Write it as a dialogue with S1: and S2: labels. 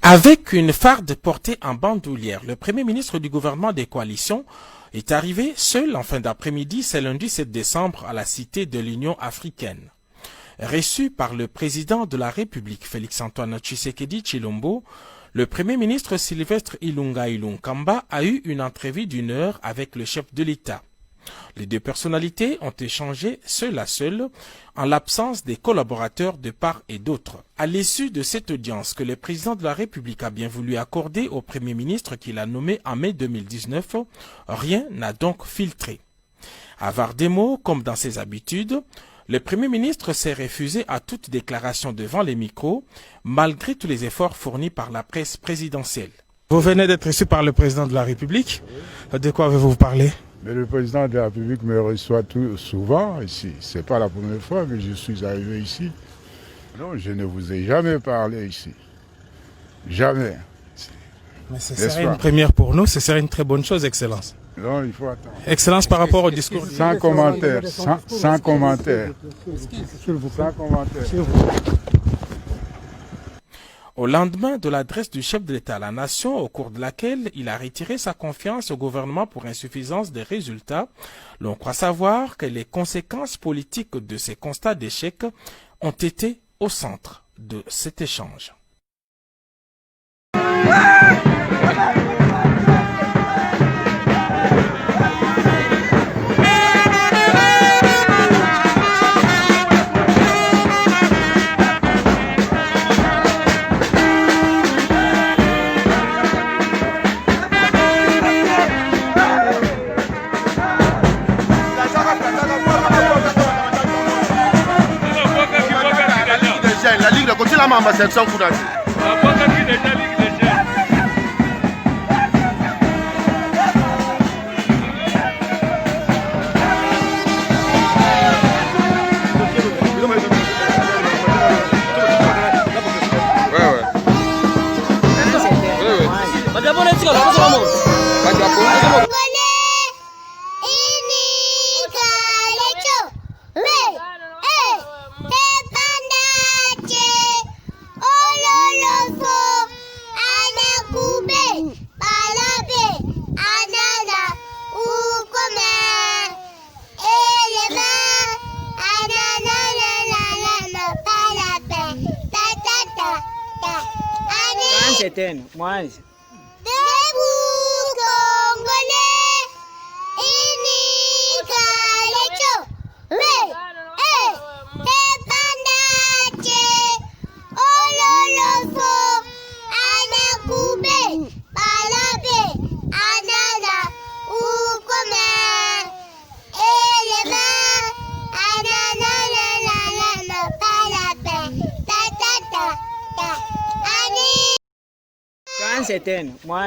S1: Avec une farde portée en bandoulière, le Premier ministre du gouvernement des coalitions est arrivé seul en fin d'après-midi, ce lundi 7 décembre, à la Cité de l'Union africaine. Reçu par le président de la République, Félix-Antoine Tshisekedi Tshilombo, le Premier ministre Sylvestre Ilunga Ilunkamba a eu une entrevue d'1 heure avec le chef de l'État. Les deux personnalités ont échangé seul à seul, en l'absence des collaborateurs de part et d'autre. À l'issue de cette audience que le président de la République a bien voulu accorder au Premier ministre qu'il a nommé en mai 2019, rien n'a donc filtré. Avare des mots, comme dans ses habitudes, le Premier ministre s'est refusé à toute déclaration devant les micros, malgré tous les efforts fournis par la presse présidentielle. Vous venez d'être reçu par le président de la République. De quoi avez-vous parlé?
S2: Mais le président de la République me reçoit souvent ici. Ce n'est pas la première fois que je suis arrivé ici. Non, je ne vous ai jamais parlé ici. Jamais.
S1: Mais ce serait une première pour nous, ce serait une très bonne chose, Excellence.
S2: Non, il faut attendre.
S1: Excellence par rapport au discours.
S2: Sans commentaire, sans commentaire. Sans commentaire.
S1: Au lendemain de l'adresse du chef de l'État à la nation, au cours de laquelle il a retiré sa confiance au gouvernement pour insuffisance des résultats, l'on croit savoir que les conséquences politiques de ces constats d'échec ont été au centre de cet échange.
S3: La Ligue de côté la maman section Koudati.
S4: Moi.
S5: Debout Congolais, Inika Lecho, mais Tepandate, Ololofo, Anakoube, Palabe, Anana, Ukome, Elema, Anana, Palabe, Ta, Ani.
S4: Quand c'est moi.